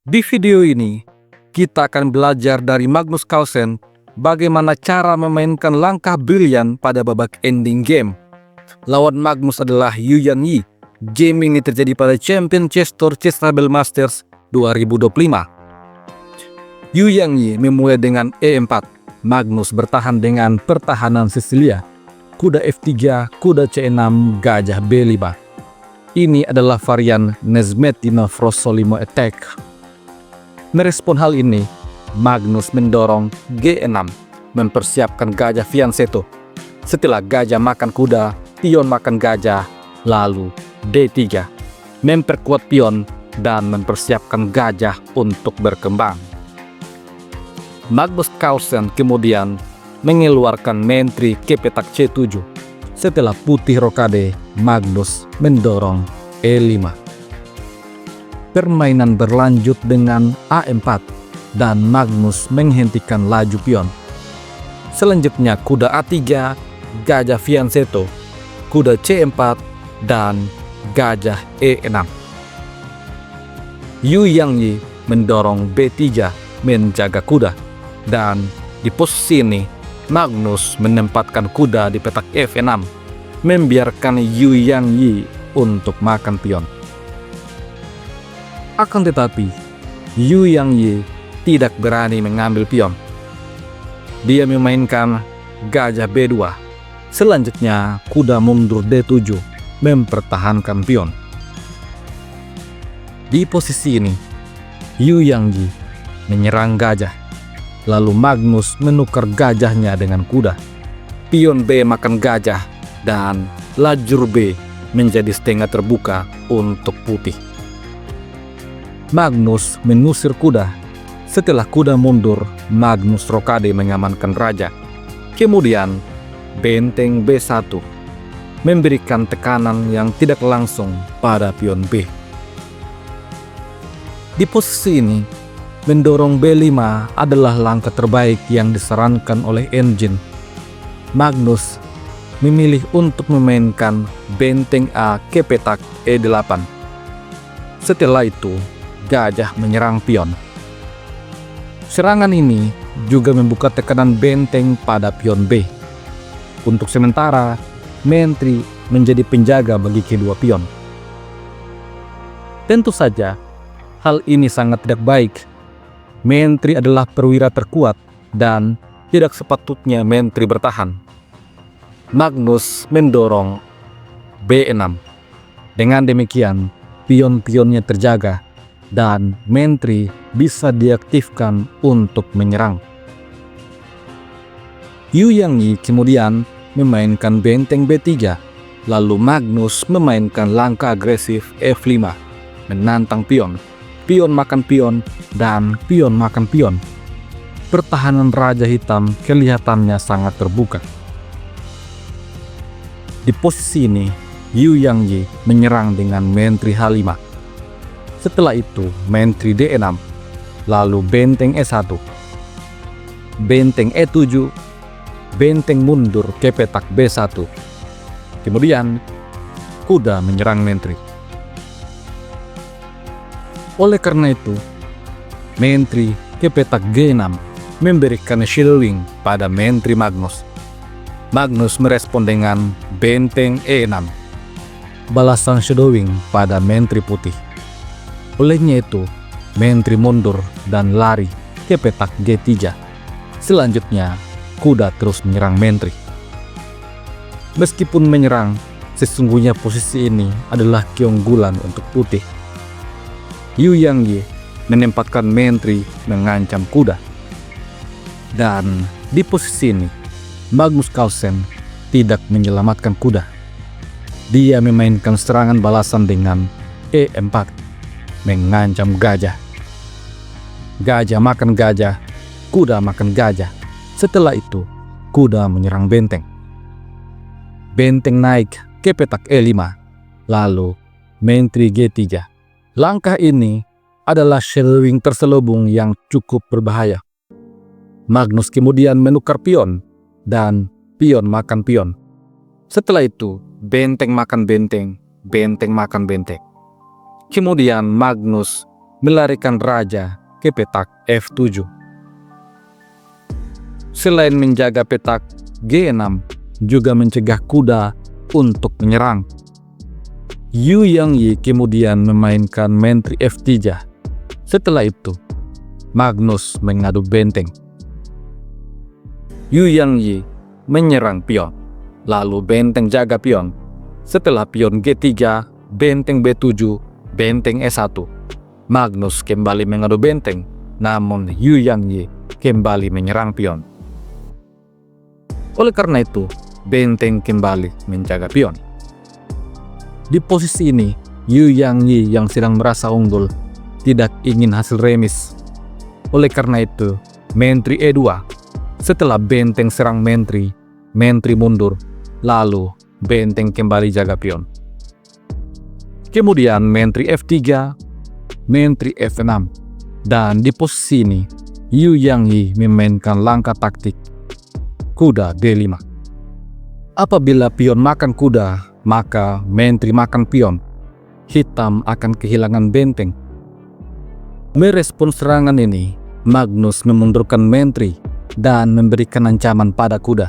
Di video ini, kita akan belajar dari Magnus Carlsen bagaimana cara memainkan langkah brilian pada babak ending game. Lawan Magnus adalah Yu Yang Yi. Game ini terjadi pada Champion Chess Tour Chess Table Masters 2025. Yu Yang Yi memulai dengan E4. Magnus bertahan dengan pertahanan Sicilia. Kuda F3, kuda C6, gajah B5. Ini adalah varian Nesmetino Frossolimo attack. Merespon hal ini, Magnus mendorong G6, mempersiapkan gajah fianchetto. Setelah gajah makan kuda, pion makan gajah, lalu D3, memperkuat pion dan mempersiapkan gajah untuk berkembang. Magnus Carlsen kemudian mengeluarkan menteri ke petak C7. Setelah putih rokade, Magnus mendorong E5. Permainan berlanjut dengan A4 dan Magnus menghentikan laju pion. Selanjutnya kuda A3, gajah fianchetto, kuda C4, dan gajah E6. Yu Yang Yi mendorong B3 menjaga kuda, dan di posisi ini Magnus menempatkan kuda di petak F6, membiarkan Yu Yang Yi untuk makan pion. Akan tetapi, Yu Yang Yi tidak berani mengambil pion. Dia memainkan gajah B2. Selanjutnya, kuda mundur D7, mempertahankan pion. Di posisi ini, Yu Yang Yi menyerang gajah. Lalu Magnus menukar gajahnya dengan kuda. Pion B makan gajah dan lajur B menjadi setengah terbuka untuk putih. Magnus mengusir kuda. Setelah kuda mundur, Magnus rokade mengamankan raja. Kemudian benteng B1 memberikan tekanan yang tidak langsung pada pion B. Di posisi ini, mendorong B5 adalah langkah terbaik yang disarankan oleh engine. Magnus memilih untuk memainkan benteng A ke petak E8. Setelah itu, gajah menyerang pion. Serangan ini juga membuka tekanan benteng pada pion B. Untuk sementara, menteri menjadi penjaga bagi kedua pion. Tentu saja, hal ini sangat tidak baik. Menteri adalah perwira terkuat dan tidak sepatutnya menteri bertahan. Magnus mendorong B6. Dengan demikian, pion-pionnya terjaga dan menteri bisa diaktifkan untuk menyerang. Yu Yang Yi kemudian memainkan benteng B3, lalu Magnus memainkan langkah agresif F5, menantang pion. Pion makan pion, dan pion makan pion. Pertahanan Raja Hitam kelihatannya sangat terbuka. Di posisi ini, Yu Yang Yi menyerang dengan menteri H5. Setelah itu, menteri D6, lalu benteng E1, benteng E7, benteng mundur ke petak B1. Kemudian, kuda menyerang menteri. Oleh karena itu, menteri ke petak G6 memberikan shadowing pada menteri Magnus. Magnus merespon dengan benteng E6, balasan shadowing pada menteri putih. Olehnya itu, menteri mundur dan lari ke petak G3. Selanjutnya, kuda terus menyerang menteri. Meskipun menyerang, sesungguhnya posisi ini adalah keunggulan untuk putih. Yu Yang Yi menempatkan menteri mengancam kuda. Dan di posisi ini, Magnus Carlsen tidak menyelamatkan kuda. Dia memainkan serangan balasan dengan E4, mengancam gajah. Gajah makan gajah, kuda makan gajah. Setelah itu, kuda menyerang benteng. Benteng naik ke petak E5, lalu menteri G3. Langkah ini adalah shadowing terselubung yang cukup berbahaya. Magnus kemudian menukar pion, dan pion makan pion. Setelah itu, benteng makan benteng, benteng makan benteng. Kemudian Magnus melarikan raja ke petak F7. Selain menjaga petak G6, juga mencegah kuda untuk menyerang. Yu Yangyi kemudian memainkan menteri F3. Setelah itu, Magnus mengadu benteng. Yu Yangyi menyerang pion, lalu benteng jaga pion. Setelah pion G3, benteng B7, benteng E1. Magnus kembali mengadu benteng, namun Yu Yangyi kembali menyerang pion. Oleh karena itu, benteng kembali menjaga pion. Di posisi ini, Yu Yangyi yang sedang merasa unggul tidak ingin hasil remis. Oleh karena itu, menteri E2. Setelah benteng serang menteri, menteri mundur, lalu benteng kembali jaga pion. Kemudian menteri F3, menteri F6. Dan di posisi ini, Yu Yangyi memainkan langkah taktik kuda D5. Apabila pion makan kuda, maka menteri makan pion. Hitam akan kehilangan benteng. Merespon serangan ini, Magnus memundurkan menteri dan memberikan ancaman pada kuda.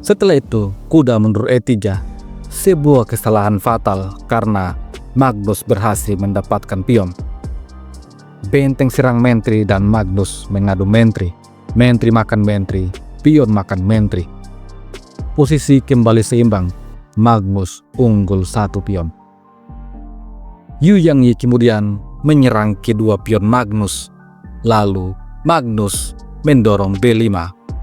Setelah itu, kuda mundur E3, sebuah kesalahan fatal karena Magnus berhasil mendapatkan pion. Benteng serang menteri dan Magnus mengadu menteri. Menteri makan menteri, pion makan menteri. Posisi kembali seimbang, Magnus unggul 1 pion. Yu Yangyi kemudian menyerang kedua pion Magnus. Lalu Magnus mendorong B5,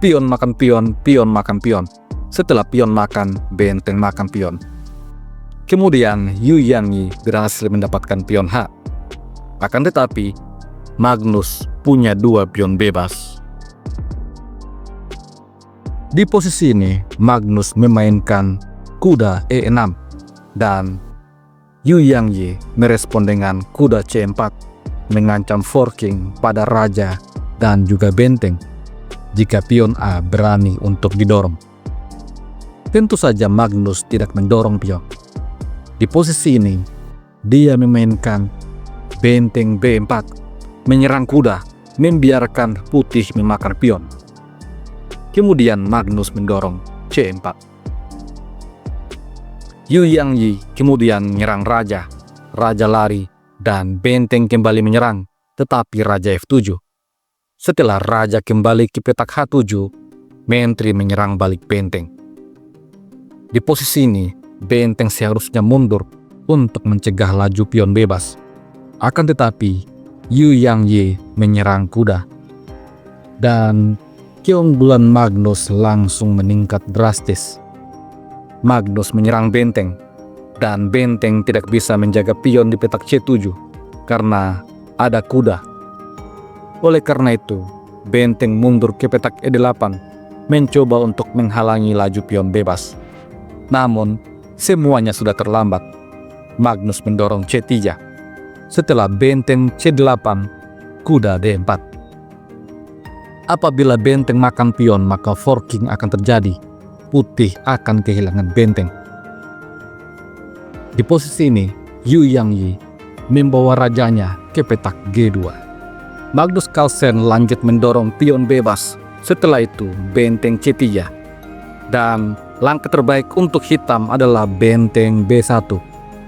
pion makan pion, pion makan pion. Setelah pion makan, benteng makan pion. Kemudian Yu Yangyi berhasil mendapatkan pion H. Akan tetapi, Magnus punya 2 pion bebas. Di posisi ini, Magnus memainkan kuda E6 dan Yu Yangyi merespon dengan kuda C4, mengancam forking pada raja dan juga benteng jika pion A berani untuk didorong. Tentu saja Magnus tidak mendorong pion. Di posisi ini, dia memainkan benteng B4, menyerang kuda, membiarkan putih memakan pion. Kemudian Magnus mendorong C4. Yu Yangyi kemudian menyerang raja. Raja lari dan benteng kembali menyerang, tetapi raja F7. Setelah raja kembali ke petak H7, menteri menyerang balik benteng. Di posisi ini, benteng seharusnya mundur untuk mencegah laju pion bebas. Akan tetapi, Yu Yangyi menyerang kuda. Dan keunggulan Magnus langsung meningkat drastis. Magnus menyerang benteng, dan benteng tidak bisa menjaga pion di petak C7 karena ada kuda. Oleh karena itu, benteng mundur ke petak E8, mencoba untuk menghalangi laju pion bebas. Namun, semuanya sudah terlambat. Magnus mendorong C3. Setelah benteng C8, kuda D4. Apabila benteng makan pion, maka forking akan terjadi. Putih akan kehilangan benteng. Di posisi ini, Yu Yangyi membawa rajanya ke petak G2. Magnus Carlsen lanjut mendorong pion bebas. Setelah itu, benteng C3. Dan langkah terbaik untuk hitam adalah benteng B1.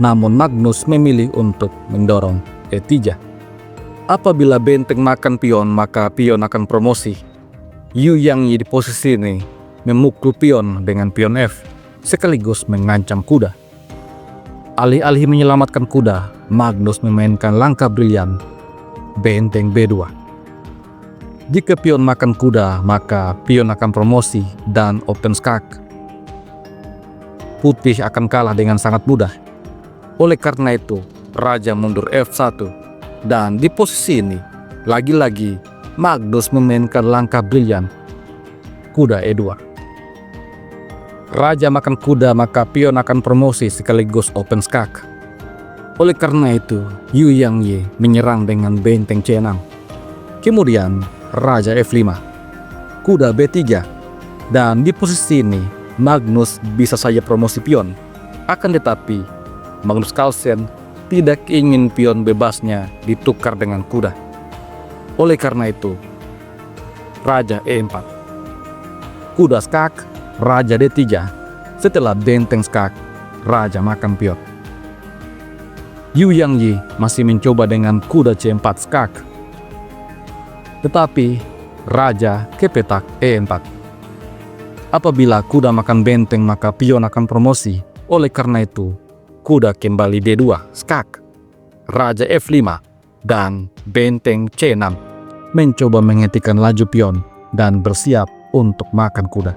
Namun Magnus memilih untuk mendorong E3. Apabila benteng makan pion, maka pion akan promosi. Yu Yangyi di posisi ini memukul pion dengan pion F, sekaligus mengancam kuda. Alih-alih menyelamatkan kuda, Magnus memainkan langkah brilian, benteng B2. Jika pion makan kuda, maka pion akan promosi dan open skak. Putih akan kalah dengan sangat mudah. Oleh karena itu, raja mundur F1. Dan di posisi ini, lagi-lagi Magnus memainkan langkah brilian, kuda E2. Raja makan kuda, maka pion akan promosi sekaligus open skak. Oleh karena itu, Yu Yangyi menyerang dengan benteng C6. Kemudian, raja F5, kuda B3. Dan di posisi ini, Magnus bisa saja promosi pion. Akan tetapi, Magnus Carlsen tidak ingin pion bebasnya ditukar dengan kuda. Oleh karena itu, Raja E4. Kuda skak, Raja D3. Setelah benteng skak, Raja makan pion. Yu Yangyi masih mencoba dengan kuda C4 skak. Tetapi Raja ke petak E4. Apabila kuda makan benteng maka pion akan promosi. Oleh karena itu, kuda kembali D2 skak. Raja F5 dan benteng C6 mencoba menghentikan laju pion dan bersiap untuk makan kuda.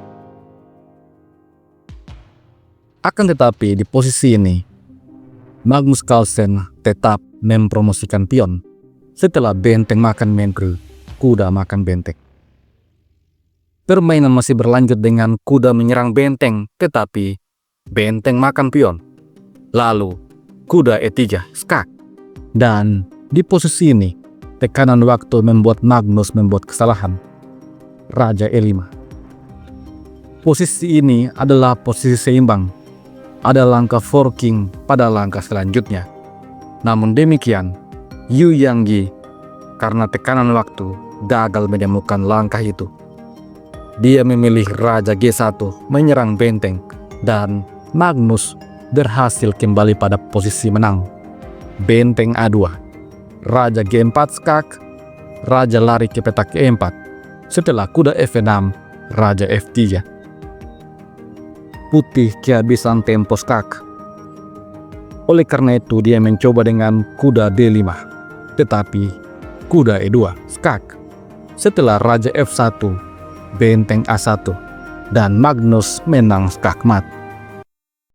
Akan tetapi di posisi ini, Magnus Carlsen tetap mempromosikan pion. Setelah benteng makan menkru, kuda makan benteng. Permainan masih berlanjut dengan kuda menyerang benteng, tetapi benteng makan pion. Lalu kuda E3 skak. Dan di posisi ini, tekanan waktu membuat Magnus membuat kesalahan. Raja E5. Posisi ini adalah posisi seimbang. Ada langkah forking pada langkah selanjutnya. Namun demikian, Yu Yangyi karena tekanan waktu gagal menemukan langkah itu. Dia memilih Raja G1 menyerang benteng dan Magnus berhasil kembali pada posisi menang. Benteng A2. Raja G4 skak. Raja lari ke petak E4. Setelah kuda F6, Raja F3. Putih kehabisan tempo skak. Oleh karena itu dia mencoba dengan kuda D5. Tetapi kuda E2 skak. Setelah Raja F1, benteng A1 dan Magnus menang skak mat.